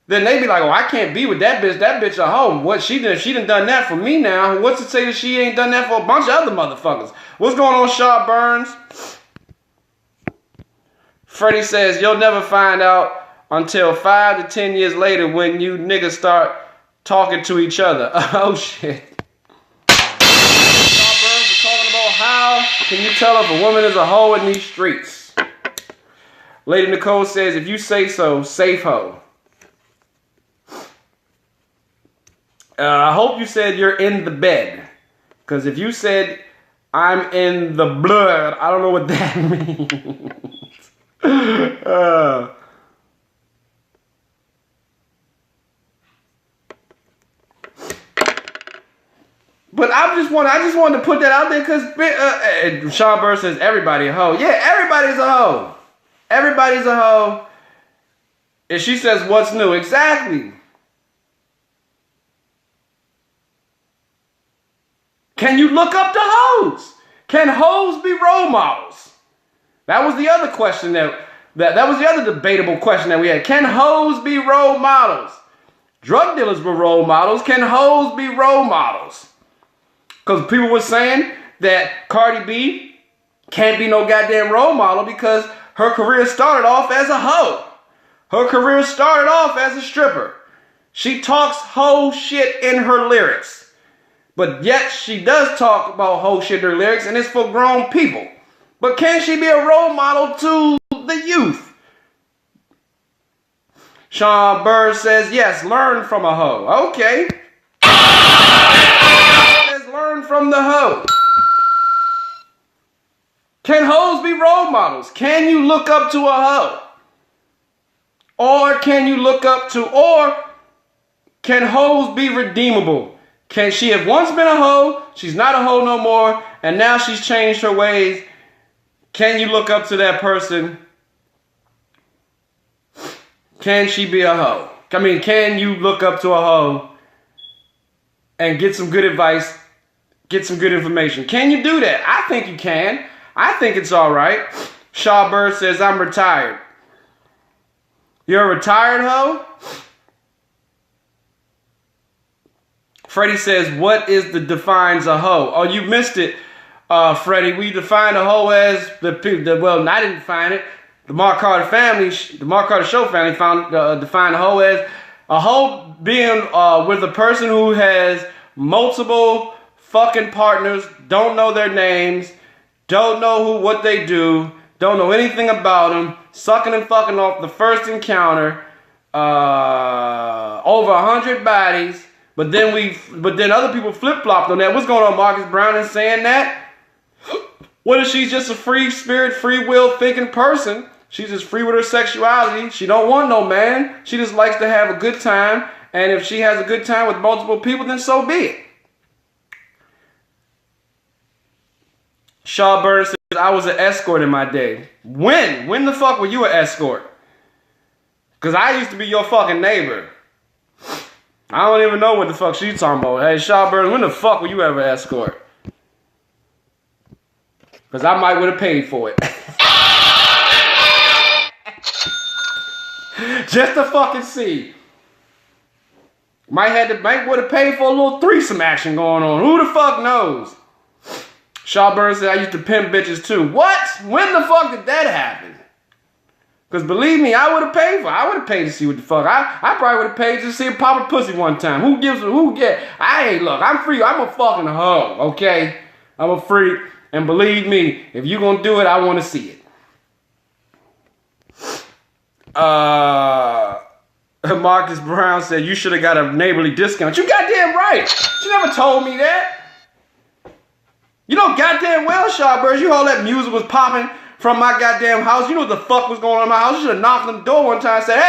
then they be like, oh, I can't be with that bitch. That bitch a hoe. What she done? She done that for me now. What's to say that she ain't done that for a bunch of other motherfuckers? What's going on, Shaw Burns? Freddie says, you'll never find out until 5 to 10 years later when you niggas start talking to each other. Oh, shit. Shaw Burns is talking about how can you tell if a woman is a hoe in these streets. Lady Nicole says, if you say so, safe hoe. I hope you said you're in the bed. Because if you said I'm in the blood, I don't know what that means. But I just wanted to put that out there because Sean Burr says everybody a hoe. Yeah, everybody's a hoe. Everybody's a hoe. And she says, what's new? Exactly. Can you look up the hoes? Can hoes be role models? That was the other question that was the other debatable question that we had. Can hoes be role models? Drug dealers were role models. Can hoes be role models? Because people were saying that Cardi B can't be no goddamn role model because her career started off as a hoe. Her career started off as a stripper. She talks hoe shit in her lyrics. But yet she does talk about hoe shit in her lyrics, and it's for grown people. But can she be a role model to the youth? Sean Bird says, yes, learn from a hoe. Okay. Says learn from the hoe. Can hoes be role models? Can you look up to a hoe? Or can you look up to, or can hoes be redeemable? Can she have once been a hoe, she's not a hoe no more, and now she's changed her ways? Can you look up to that person? Can she be a hoe? I mean, can you look up to a hoe and get some good advice, get some good information? Can you do that? I think you can. I think it's all right. Shaw Bird says, I'm retired. You're a retired hoe? Freddie says, what is the defines a hoe? Oh, you missed it, Freddie. We define a hoe as well, I didn't define it. The Mark Carter family, the Mark Carter Show family defined a hoe as a hoe being with a person who has multiple fucking partners, don't know their names, don't know what they do, don't know anything about them, sucking and fucking off the first encounter, over 100 bodies, but then other people flip-flopped on that. What's going on, Marcus Brown is saying that? What if she's just a free spirit, free will thinking person? She's just free with her sexuality. She don't want no man. She just likes to have a good time, and if she has a good time with multiple people, then so be it. Shaw Bird says, I was an escort in my day. When? When the fuck were you an escort? Because I used to be your fucking neighbor. I don't even know what the fuck she's talking about. Hey, Shaw Bird, when the fuck were you ever an escort? Because I might would have paid for it. Just to fucking see. Might would have paid for a little threesome action going on. Who the fuck knows? Shaw Bird said, I used to pimp bitches too. What? When the fuck did that happen? Because believe me, I would have paid for it. I would have paid to see what the fuck. I probably would have paid to see a pop a pussy one time. Who get? I'm free. I'm a fucking hoe, okay? I'm a freak. And believe me, if you gonna do it, I want to see it. Marcus Brown said, you should have got a neighborly discount. You goddamn right. She never told me that. You know goddamn well, Shaw Bird, you all that music was popping from my goddamn house. You know what the fuck was going on in my house. You should have knocked on the door one time and said,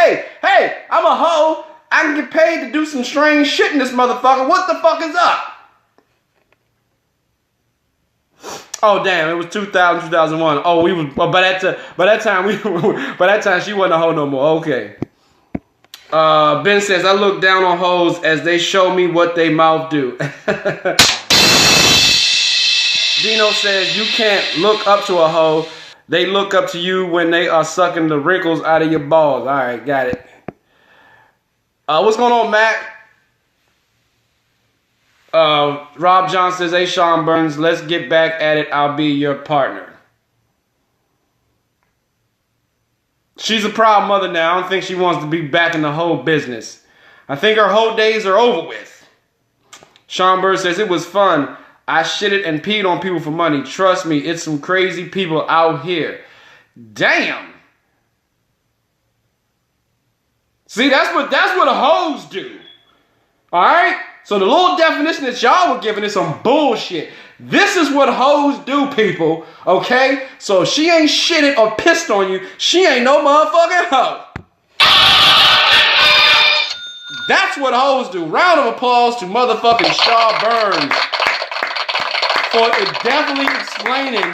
hey, I'm a hoe. I can get paid to do some strange shit in this motherfucker. What the fuck is up? Oh damn, it was 2000, 2001. Oh, we was by that time she wasn't a hoe no more. Okay. Ben says, I look down on hoes as they show me what they mouth do. Dino says, you can't look up to a hoe. They look up to you when they are sucking the wrinkles out of your balls. All right, got it. What's going on, Mac? Rob John says, hey, Sean Burns, let's get back at it. I'll be your partner. She's a proud mother now. I don't think she wants to be back in the hoe business. I think her hoe days are over with. Sean Burns says, it was fun. I shitted and peed on people for money. Trust me, it's some crazy people out here. Damn. See, that's what the hoes do. All right? So the little definition that y'all were giving is some bullshit. This is what hoes do, people. Okay? So if she ain't shitted or pissed on you, she ain't no motherfucking hoe. That's what hoes do. Round of applause to motherfucking Shaw Burns for definitely explaining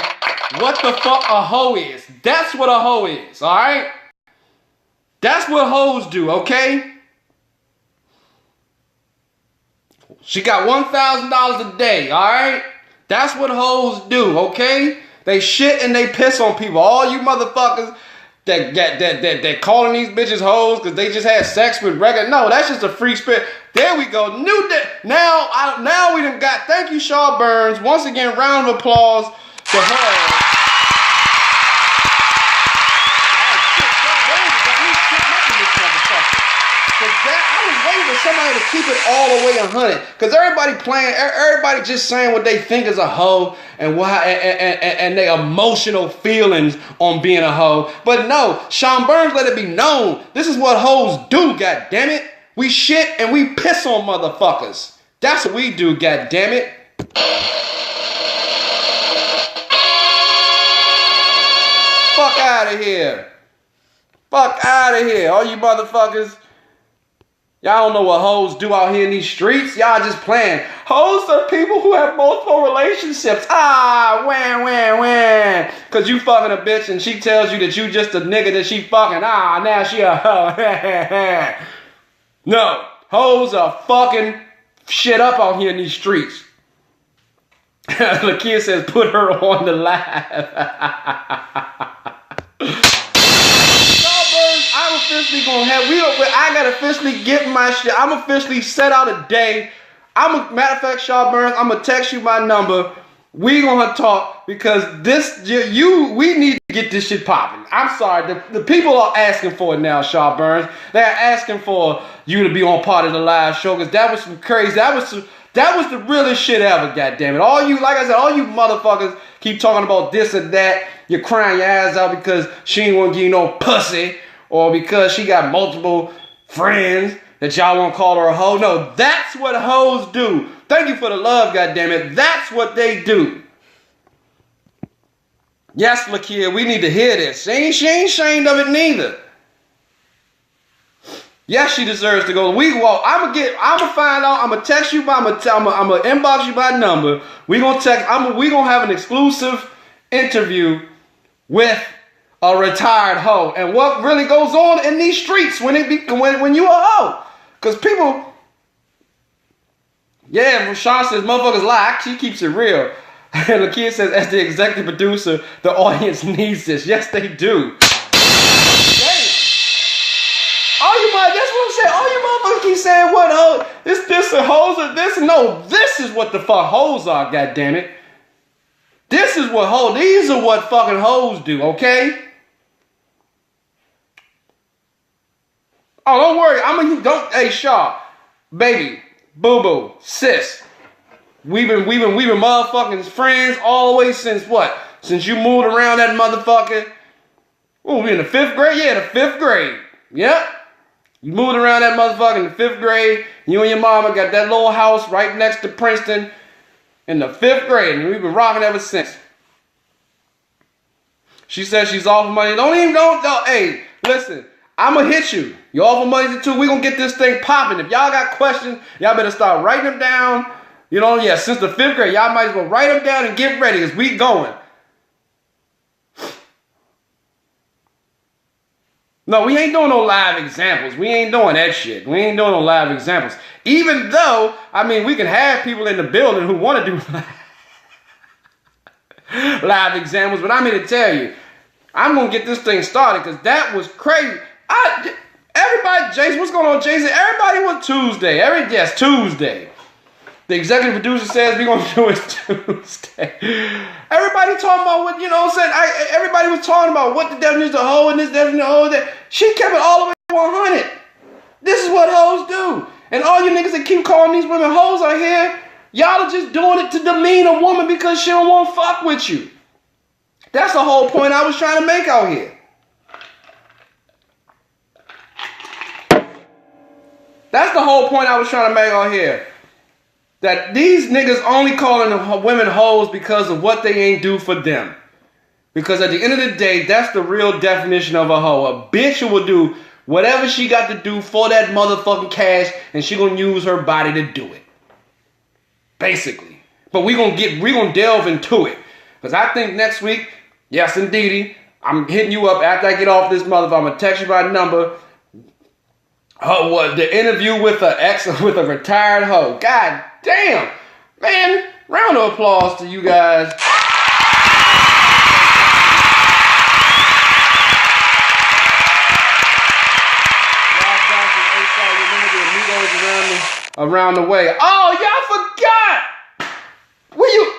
what the fuck a hoe is. That's what a hoe is, all right? That's what hoes do, okay? She got $1,000 a day, all right? That's what hoes do, okay? They shit and they piss on people. All you motherfuckers that calling these bitches hoes because they just had sex with regular. No, that's just a free spirit. There we go. Now we done got. Thank you, Shaw Burns. Once again, round of applause to her. was waiting for somebody to keep it all the way 100. Because everybody just saying what they think is a hoe and their emotional feelings on being a hoe. But no, Sean Burns let it be known. This is what hoes do, goddammit. We shit and we piss on motherfuckers. That's what we do, goddammit. Fuck out of here. Fuck out of here. All you motherfuckers. Y'all don't know what hoes do out here in these streets. Y'all just playing. Hoes are people who have multiple relationships. Wham. Because you fucking a bitch and she tells you that you just a nigga that she fucking. Now she a hoe. No. Hoes are fucking shit up out here in these streets. Lakia says, put her on the live. I'm officially gonna I gotta officially get my shit. I'm officially set out a day. Matter of fact, Shaw Burns, I'm gonna text you my number. We gonna talk because we need to get this shit popping. I'm sorry, the people are asking for it now, Shaw Burns. They're asking for you to be on part of the live show because that was some crazy. That was the realest shit ever. Goddammit! Like I said, all you motherfuckers keep talking about this and that. You're crying your ass out because she ain't want to give you no pussy. Or because she got multiple friends that y'all won't call her a hoe. No, that's what hoes do. Thank you for the love, goddammit. That's what they do. Yes, Lakia, we need to hear this. She ain't ashamed of it neither. Yes, she deserves to go. I'm gonna find out. I'm gonna text you I'm gonna inbox you by number. We gonna have an exclusive interview with a retired hoe and what really goes on in these streets when you a hoe. Because people, Sean says motherfuckers lie. She keeps it real. And the kid says, as the executive producer, the audience needs this. Yes, they do. Damn. That's what I'm saying. All you motherfuckers keep saying what hoe? This and hoes are this. No, this is what the fuck hoes are, goddammit. This is what hoes. These are what fucking hoes do, okay? Oh, don't worry. Hey, Shaw, baby, boo-boo, sis. We've been motherfucking friends all the way since what? Since you moved around that motherfucker. Oh, we in the 5th grade? Yeah, the 5th grade. Yep. You moved around that motherfucker in the 5th grade. You and your mama got that little house right next to Princeton in the 5th grade. And we've been rocking ever since. She says she's off money. Hey, listen. I'm going to hit you. You offer money too. We're going to get this thing popping. If y'all got questions, y'all better start writing them down. Since the 5th grade, y'all might as well write them down and get ready because we going. No, we ain't doing no live examples. We ain't doing that shit. We ain't doing no live examples. Even though, we can have people in the building who want to do live examples. But I'm here to tell you, I'm going to get this thing started because that was crazy. Everybody, Jason, what's going on, Jason? Everybody was Tuesday. Tuesday. The executive producer says we're going to do it Tuesday. Everybody talking about what, everybody was talking about what the definition of hoe and this definition of hoe. That. She kept it all the way to 100. This is what hoes do. And all you niggas that keep calling these women hoes out here, y'all are just doing it to demean a woman because she don't want to fuck with you. That's the whole point I was trying to make out here. That's the whole point I was trying to make out here. That these niggas only calling women hoes because of what they ain't do for them. Because at the end of the day, that's the real definition of a hoe. A bitch who will do whatever she got to do for that motherfucking cash and she gonna use her body to do it. Basically. But we gonna delve into it. Because I think next week, yes indeedy, I'm hitting you up after I get off this motherfucker. I'm gonna text you my number. The interview with a retired hoe. God damn. Man, round of applause to you guys. Around the way. Oh, y'all forgot.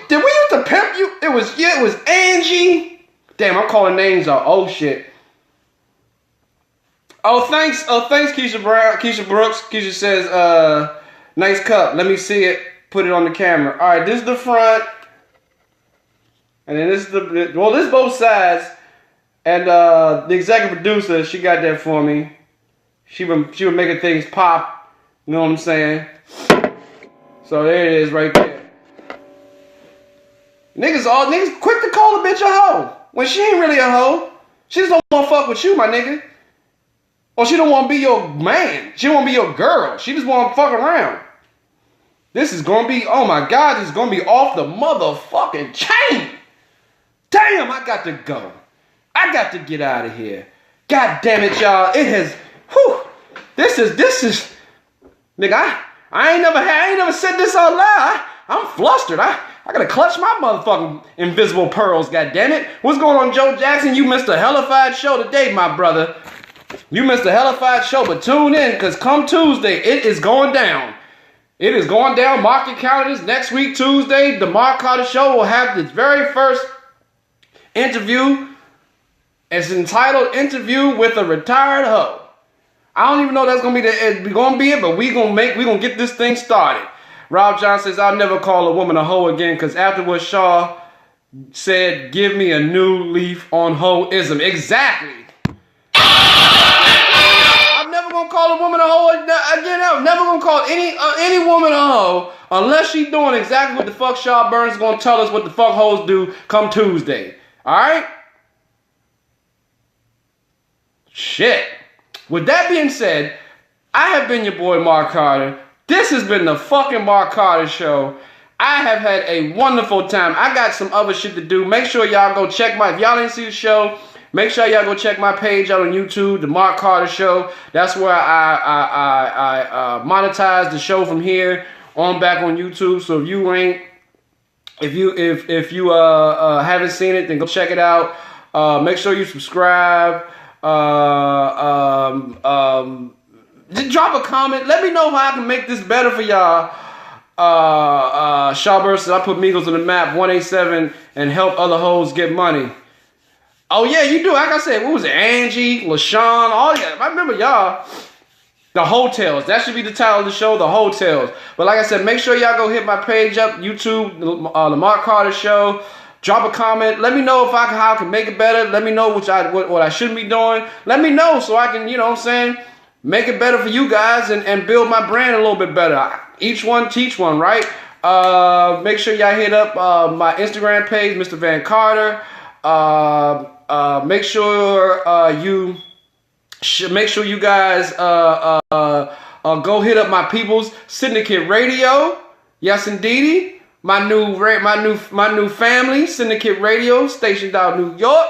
Did we used to pimp you? It was Angie. Damn, I'm calling names out. Oh shit. thanks, Keisha Brown, Keisha Brooks. Keisha says, nice cup. Let me see it. Put it on the camera. All right, this is the front. And then this is this is both sides. And the executive producer, she got that for me. She been making things pop. You know what I'm saying? So there it is right there. Niggas quick to call a bitch a hoe when she ain't really a hoe. She just don't want to fuck with you, my nigga. Or she don't want to be your man. She don't want to be your girl. She just want to fuck around. This is going to be, oh my God, this is going to be off the motherfucking chain. Damn, I got to go. I got to get out of here. God damn it, y'all. It has, whew. This is, nigga, I ain't never said this out loud. I'm flustered. I gotta clutch my motherfucking invisible pearls, goddammit. What's going on, Joe Jackson? You missed a hellified show today, my brother. You missed a hellified show, but tune in, because come Tuesday, it is going down. It is going down. Mark your calendars. Next week, Tuesday, the Mark Carter Show will have its very first interview. It's entitled Interview with a Retired Hoe. I don't even know that's gonna be it, but we gonna get this thing started. Rob John says, I'll never call a woman a hoe again, because after what Shaw said, give me a new leaf on hoism. Exactly. I'm never gonna call a woman a hoe again. I'm never gonna call any woman a hoe unless she's doing exactly what the fuck Shaw Burns is gonna tell us what the fuck hoes do come Tuesday. Alright? Shit. With that being said, I have been your boy Mark Carter. This has been the fucking Mark Carter Show. I have had a wonderful time. I got some other shit to do. Make sure y'all go check if y'all didn't see the show, make sure y'all go check my page out on YouTube, the Mark Carter Show. That's where I monetize the show from here on back on YouTube. So if you haven't seen it, then go check it out. Make sure you subscribe. Just drop a comment. Let me know how I can make this better for y'all. Shaw Burns says, I put Migos on the map 187 and help other hoes get money. Oh yeah, you do. Like I said, what was it? Angie, LaShawn, all that. I remember y'all. The Hotels. That should be the title of the show, The Hotels. But like I said, make sure y'all go hit my page up, YouTube, the Mark Carter Show. Drop a comment. Let me know how I can make it better. Let me know what I shouldn't be doing. Let me know so I can, you know what I'm saying, make it better for you guys and build my brand a little bit better. Each one teach one, right? Make sure y'all hit up my Instagram page, Mr. Van Carter. Make sure you guys go hit up my people's Syndicate Radio. Yes, indeedy. My new family, Syndicate Radio, stationed out in New York.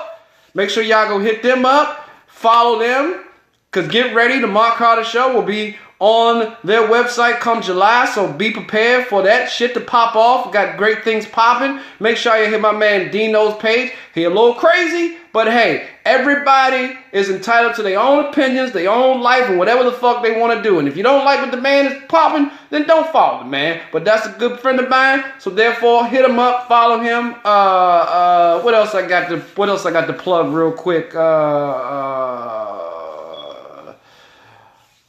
Make sure y'all go hit them up, follow them, because get ready, the Mark Carter Show will be on their website come July, so be prepared for that shit to pop off. Got great things popping. Make sure you hit my man Dino's page. He a little crazy, but hey, everybody is entitled to their own opinions, their own life, and whatever the fuck they want to do. And if you don't like what the man is popping, then don't follow the man. But that's a good friend of mine, so therefore hit him up, follow him. What else I got to plug real quick?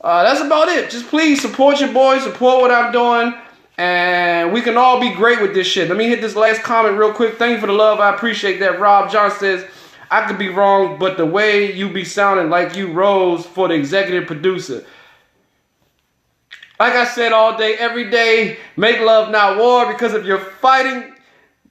That's about it. Just please support your boy, support what I'm doing, and we can all be great with this shit. Let me hit this last comment real quick. Thank you for the love. I appreciate that. Rob John says, I could be wrong, but the way you be sounding like you rose for the executive producer. Like I said all day, every day, make love, not war, because if you're fucking,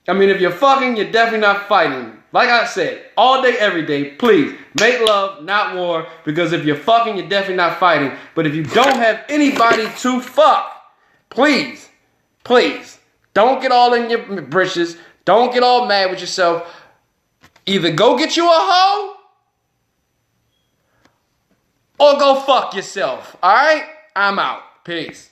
you're definitely not fighting. Like I said, all day, every day, please, make love, not war, because if you're fucking, you're definitely not fighting. But if you don't have anybody to fuck, please, don't get all in your britches. Don't get all mad with yourself. Either go get you a hoe, or go fuck yourself, all right? I'm out. Peace.